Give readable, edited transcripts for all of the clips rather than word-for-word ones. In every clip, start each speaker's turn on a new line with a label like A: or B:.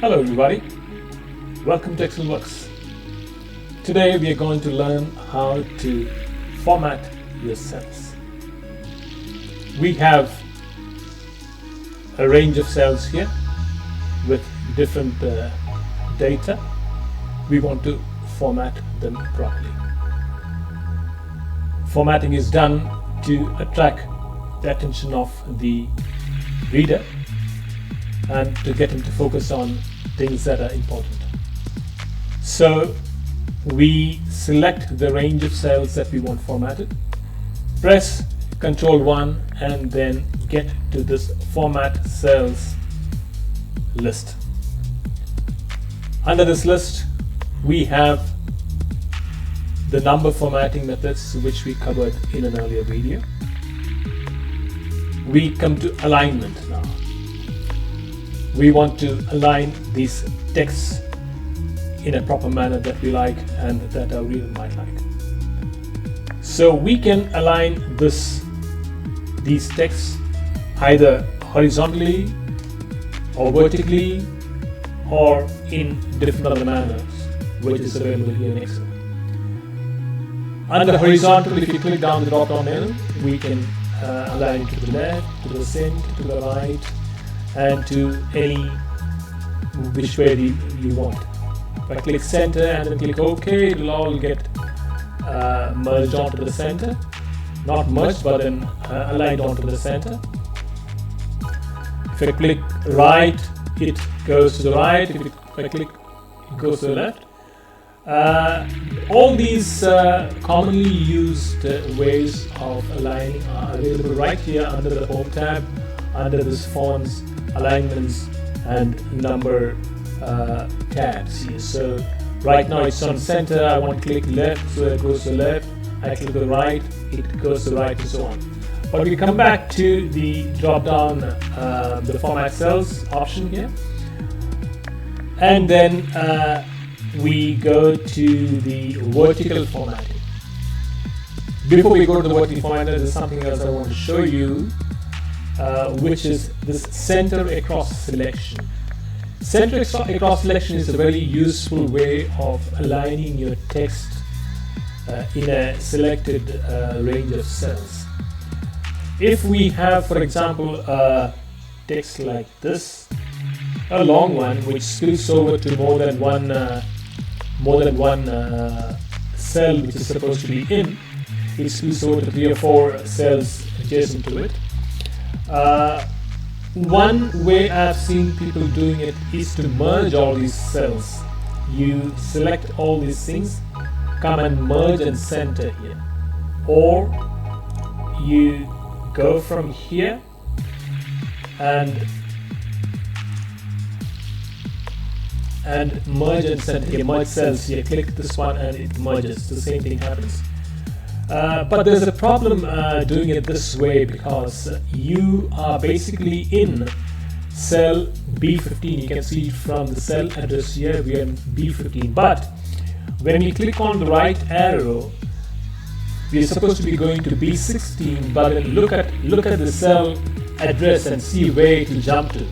A: Hello everybody, welcome to Excel Works. Today we are going to learn how to format your cells. We have a range of cells here with different data. We want to format them properly. Formatting is done to attract the attention of the reader and to get him to focus on things that are important. So we select the range of cells that we want formatted, press Ctrl 1 and then get to this Format Cells list. Under this list we have the number formatting methods which we covered in an earlier video. We come to alignment now. We want to align these texts in a proper manner that we like and that our reader might like. So we can align these texts either horizontally or vertically or in different other manners, which is available here in Excel. Under horizontal, if you click down the drop down menu, we can align to the left, to the center, to the right, and to any which way you want. If I click center and then click OK, it will all get merged onto the center. Not merged, but then aligned onto the center. If I click right, it goes to the right. If I click, it goes to the left. All these commonly used ways of aligning are available right here under the Home tab, under this Fonts, Alignments and Number tabs here. So right now it's on center. I want to click left, so it goes to the left. I click the right, it goes to the right, and so on. But we come back to the drop down, the Format Cells option here, and then we go to the vertical formatting. Before we go to the vertical formatting, there's something else I want to show you, which is this center across selection. Center across selection is a very useful way of aligning your text in a selected range of cells. If we have, for example, a text like this, a long one which spills over to more than one cell which is supposed to be in, it spills over to 3 or 4 cells adjacent to it. One way I've seen people doing it is to merge all these cells. You select all these things, come and merge and center here, or you go from here and merge and center here, merge cells here, click this one and it merges. The same thing happens. But there's a problem doing it this way, because you are basically in cell B15. You can see from the cell address here we are in B15, but when we click on the right arrow we are supposed to be going to B16, but then look at the cell address and see where it will jump to.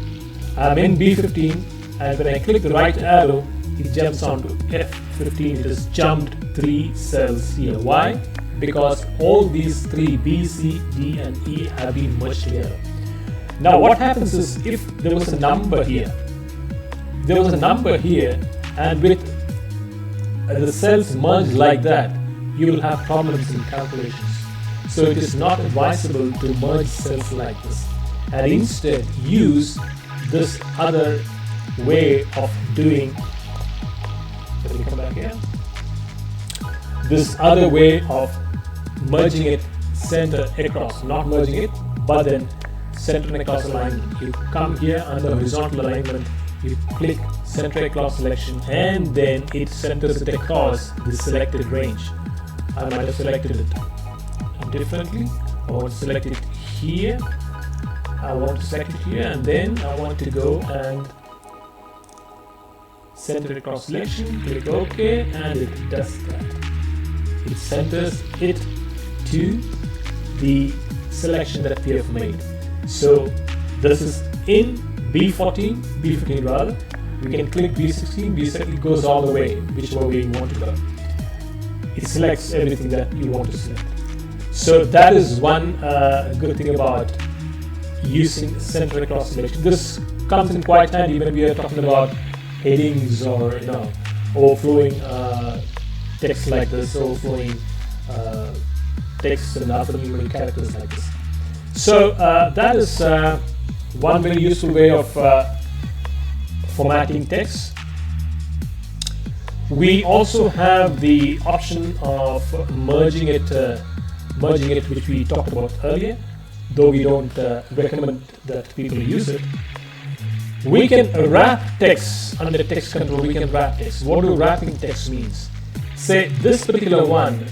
A: I'm in B15 and when I click the right arrow it jumps on to F15. It has jumped 3 cells here. Why? Because all these 3, B, C, D and E, have been merged together. Now what happens is, if there was a number here, and with the cells merged like that, you will have problems in calculations. So it is not advisable to merge cells like this, and instead use this other way of doing. Let me come back here. This other way of merging it center across, not merging it, but then center across alignment. You come here under horizontal alignment, you click center across selection, and then it centers it across the selected range. I might have selected it differently. I want to select it here, I want to select it here, and then I want to go and center across selection, click OK, and it does that. It centers it to the selection that we have made. So this is in B15 rather, We can click B16, B16, it goes all the way, whichever way you want to go. It selects everything that you want to select. So that is one good thing about using center across selection. This comes in quite handy when we are talking about headings or overflowing text like this, overflowing text and alphanumeric characters like this. So that is one very useful way of formatting text. We also have the option of merging it, which we talked about earlier, though we don't recommend that people use it. We can wrap text under text control. We can wrap text. What do wrapping text means? Say this particular one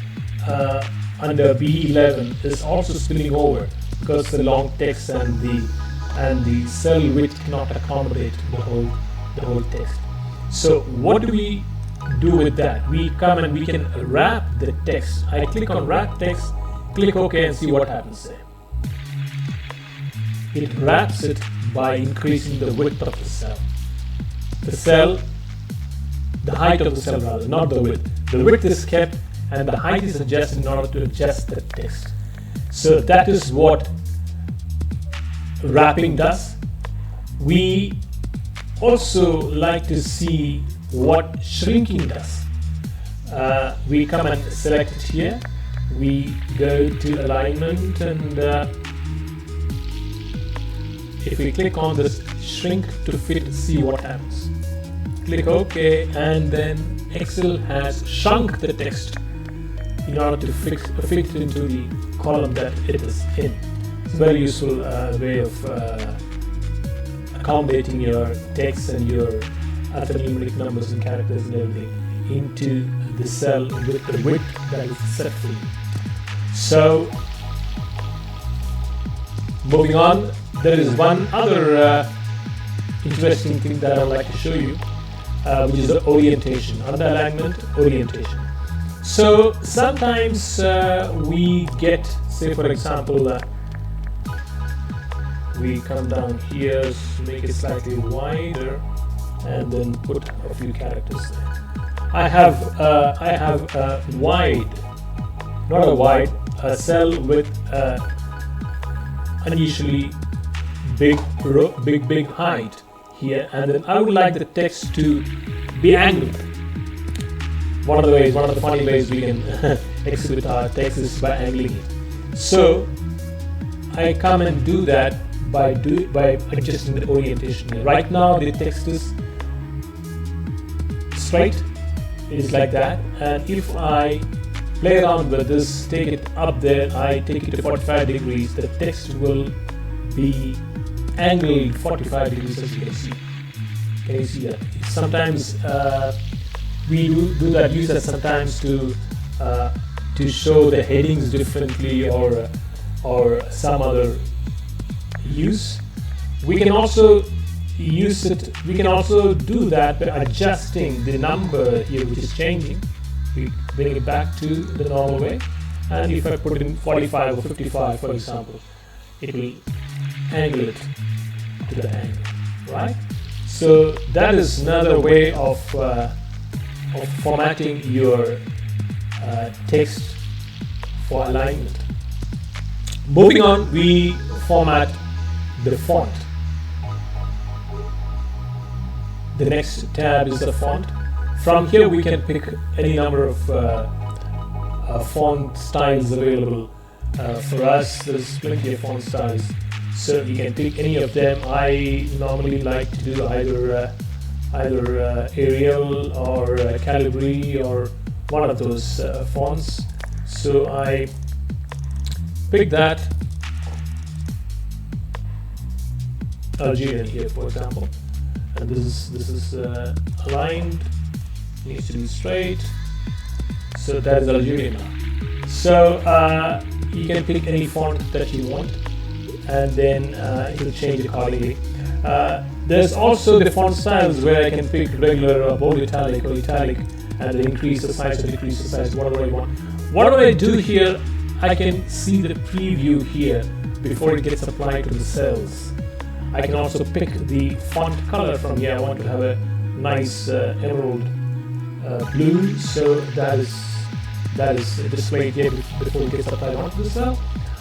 A: under B11 is also spilling over because the long text and the cell width cannot accommodate the whole text. So what do we do with that? We come and we can wrap the text. I click on wrap text, click OK, and see what happens there. It wraps it by increasing the width of the cell. The height of the cell rather, not the width. The width is kept and the height is adjusted in order to adjust the text. So that is what wrapping does. We also like to see what shrinking does. We come and select it here. We go to alignment, and if we click on this shrink to fit, see what happens. Click OK, and then Excel has shrunk the text in order to fit it into the column that it is in. It's a very useful way of accommodating your text and your alphanumeric numbers and characters and everything into the cell with the width that is set for you. So, moving on, there is one other interesting thing that I would like to show you, which is the orientation, under alignment, orientation. So sometimes we get, say for example, we come down here, make it slightly wider, and then put a few characters there. I have a wide, not a wide, a cell with unusually big height here, and then I would like the text to be angled. One of the funny ways we can exhibit our text is by angling it. So I come and do that by adjusting the orientation here. Right now the text is straight, it is like that, and if I play around with this, take it up there, I take it to 45 degrees, the text will be angled 45 degrees, as you can see. Can you see that? Sometimes we do that, use that sometimes to show the headings differently or some other use. We can also use it. We can also do that by adjusting the number here, which is changing. We bring it back to the normal way, and if I put in 45 or 55, for example, it will angle it to the angle, right? So that is another way of formatting your text for alignment. Moving on, we format the font. The next tab is the font. From here we can pick any number of font styles available. For us, there's plenty of font styles, so you can pick any of them. I normally like to do either Arial or Calibri or one of those fonts. So I pick that, Algerian here, for example, and this is aligned, needs to be straight. So that is Algerian now. So you can pick any font that you want, and then it will change accordingly. There's also the font styles where I can pick regular bold italic or italic, and then increase the size or decrease the size, whatever I want. Whatever I do here, I can see the preview here before it gets applied to the cells. I can also pick the font color from here. I want to have a nice emerald blue, so that is displayed here before it gets applied onto the cell.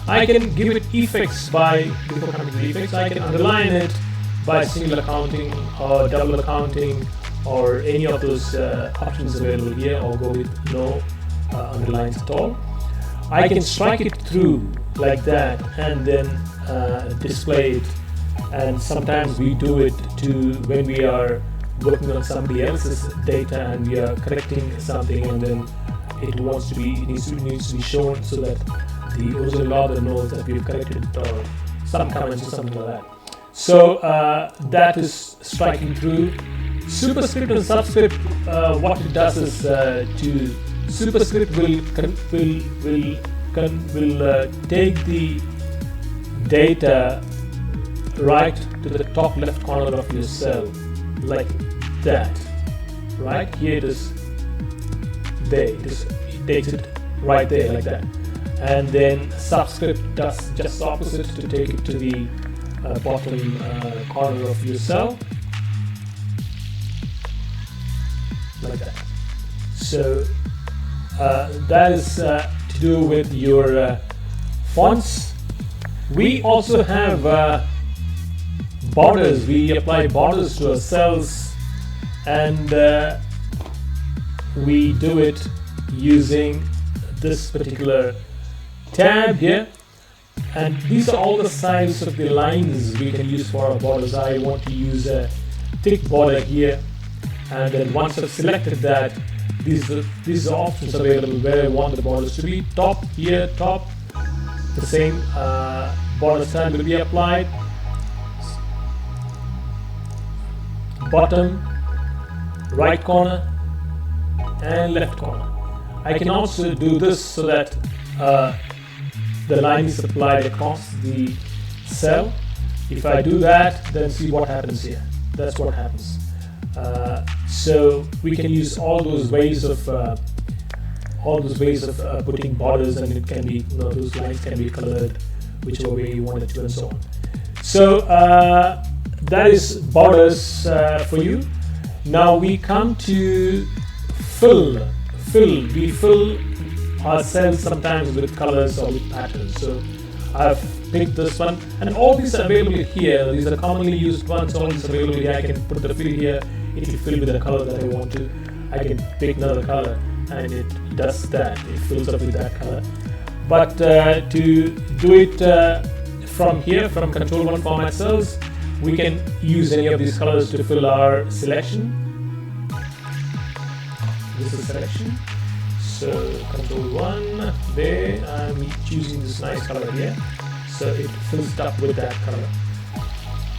A: I can give it effects before coming to the effects. I can underline it by single accounting or double accounting or any of those options available here, or go with no underlines at all. I can strike it through like that and then display it, and sometimes we do it when we are working on somebody else's data and we are correcting something, and then it needs to be shown so that the original logger knows that we've corrected it, or some comments or something like that. So that is striking through. Superscript and subscript, what it does is superscript will take the data right to the top left corner of your cell, like that. Right here it is. There it is. It takes it right there like that. And then subscript does just opposite, to take it to the bottom corner of your cell, like that. So that is to do with your fonts. We also have borders. We apply borders to our cells, and we do it using this particular tab here, and these are all the sizes of the lines we can use for our borders. I want to use a thick border here, and then once I've selected that, these are options available where I want the borders to be. Top here, top, the same border style will be applied. Bottom, right corner, and left corner. I can also do this so that the line is applied across the cell. If I do that, then see what happens here. That's what happens. So we can use all those ways of putting borders, and it can be, those lines can be colored whichever way you want it to, and so on. So that is borders for you. Now we come to fill. We fill our cells sometimes with colors or with patterns. So I've picked this one, and all these are available here. These are commonly used ones. All these are available here. I can put the fill here. It will fill with the color that I want to. I can pick another color, and it does that. It fills up with that color. But to do it from here, from Control 1 Format Cells, we can use any of these colors to fill our selection. This is selection. So Control 1, there, I'm choosing this nice color here. So it fills it up with that color.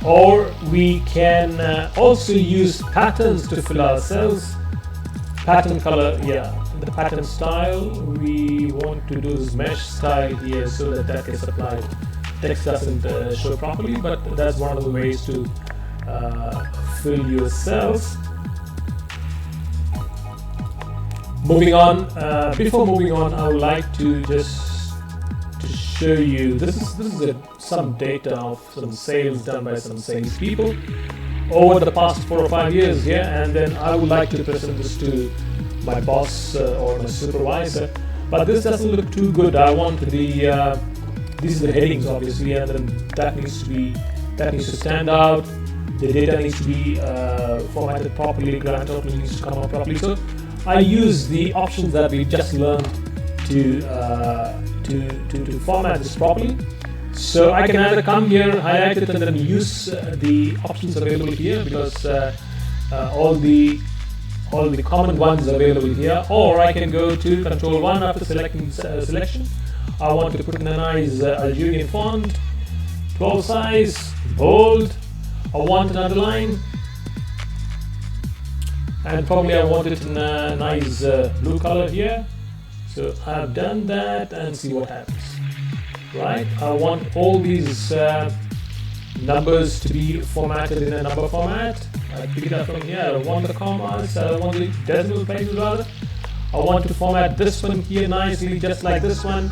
A: Or we can also use patterns to fill our cells. Pattern color, the pattern style, we want to do this mesh style here so that gets applied. Text doesn't show properly, but that's one of the ways to fill your cells. Moving on, before moving on, I would like to just show you, this is some data of some sales done by some sales people over the past 4 or 5 years here, and then I would like to present this to my boss or my supervisor, but this doesn't look too good. I want these are the headings obviously, and then that needs to stand out. The data needs to be formatted properly, grand total needs to come out properly. So I use the options that we just learned to format this properly. So I can either come here, highlight it, and then use the options available here, because all the common ones available here. Or I can go to Control 1 after selecting selection. I want to put in a nice Algerian font, 12 size, bold. I want an underline, and probably I want it in a nice blue color here. So I've done that, and see what happens. Right, I want all these numbers to be formatted in a number format. I pick it up from here. I don't want the commas, I don't want the decimal places rather. I want to format this one here nicely, just like this one.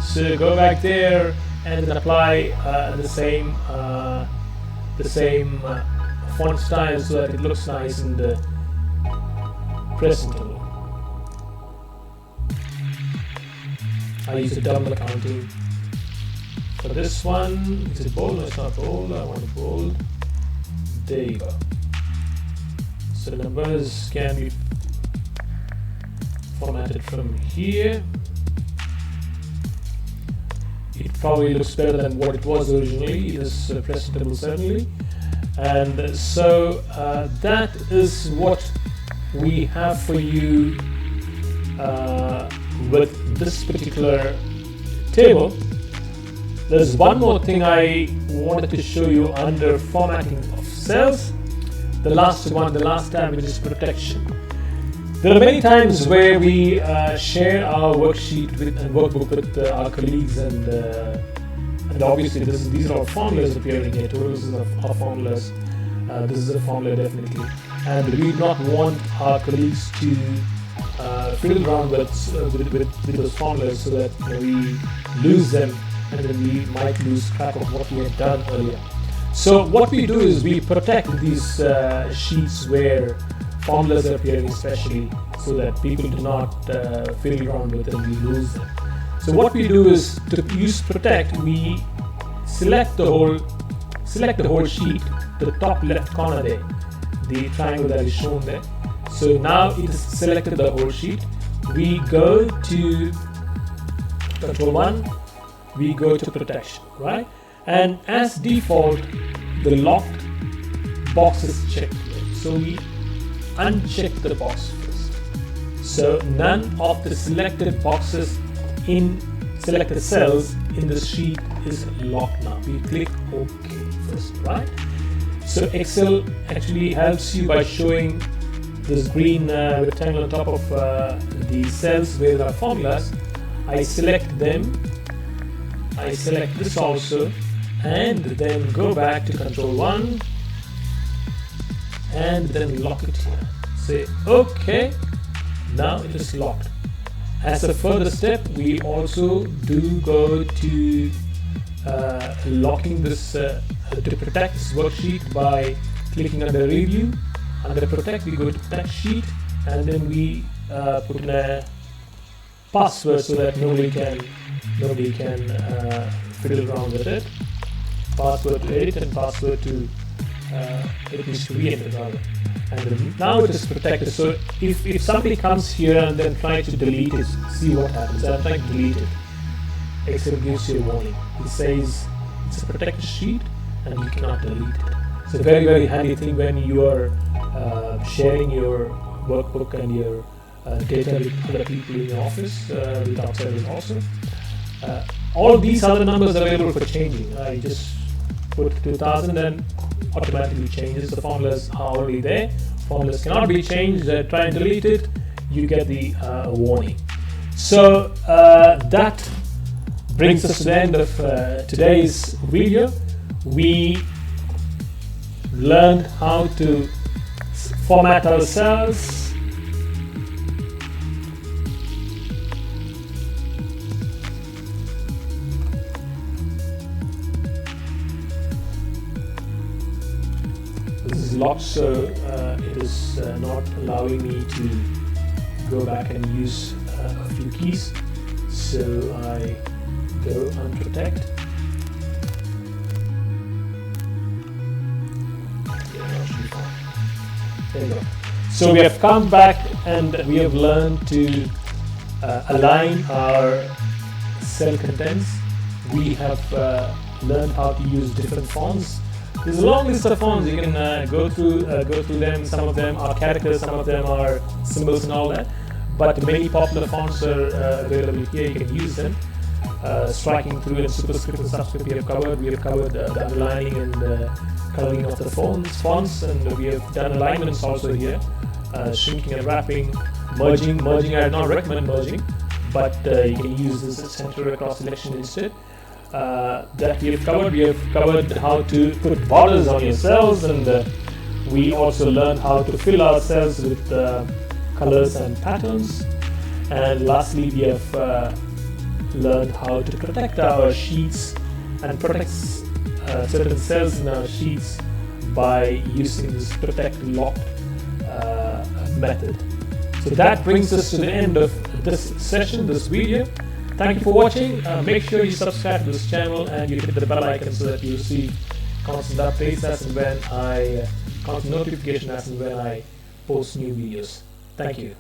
A: So go back there and then apply the same font style so that it looks nice and presentable. I use a double accounting for this one. Is it bold? No, it's not bold. I want it bold. There you go. So the numbers can be formatted from here. It probably looks better than what it was originally. It is presentable certainly. And so that is what we have for you with this particular table. There's one more thing I wanted to show you under formatting of cells. The last tab, which is protection. There are many times where we share our worksheet and workbook with our colleagues, and obviously these are all formulas appearing here. Totals are formulas. This is a formula definitely, and we do not want our colleagues to fiddle around with those formulas so that we lose them, and then we might lose track of what we had done earlier. So what we do is we protect these sheets where formulas are appearing, especially so that people do not fiddle around with them, we lose them. So what we do is, to use protect, we select the whole sheet, the top left corner there, the triangle that is shown there. So now it is selected the whole sheet. We go to Control 1, we go to protection, right? And as default, the locked box is checked here. So we uncheck the box first. So none of the selected boxes in selected cells in the sheet is locked now. We click OK first, right? So Excel actually helps you by showing this green rectangle on top of the cells where there are formulas. I select them. I select this also, and then go back to Control 1 and then lock it here. Say OK, now it is locked. As a further step, we also do go to locking this to protect this worksheet by clicking under Review. Under Protect, we go to Protect Sheet, and then we put in a password so that nobody can fiddle around with it. Password to edit and password to it needs to re-enter rather. And then now it is protected. So if somebody comes here and then tries to delete it, see what happens. I'm trying to delete it. Excel gives you a warning. It says it's a protected sheet and you cannot delete it. It's a very, very handy thing when you are sharing your workbook and your data with other people in your office, with outsiders also. All these other numbers are available for changing. I just put 2000 and automatically changes. The formulas are already there. Formulas cannot be changed. Try and delete it, you get the warning. So that brings us to the end of today's video. We learned how to format our cells, locked, so it is not allowing me to go back and use a few keys. So I go unprotect. There you go. So we have come back and we have learned to align our cell contents. We have learned how to use different fonts. There's a long list of fonts. You can go through them. Some of them are characters, some of them are symbols and all that. But many popular fonts are available here. You can use them. Striking through and superscript and subscript we have covered. We have covered the underlining and coloring of the fonts, and we have done alignments also here. Shrinking and wrapping, merging. Merging, I do not recommend merging, but you can use this as center across selection instead. That we have covered. We have covered how to put borders on your cells, and we also learned how to fill our cells with colors and patterns. And lastly, we have learned how to protect our sheets and protect certain cells in our sheets by using this protect locked method. So that brings us to the end of this session, this video. Thank you for watching. Make sure you subscribe to this channel and you hit the bell icon so that you receive constant updates as and when constant notification as and when I post new videos. Thank you.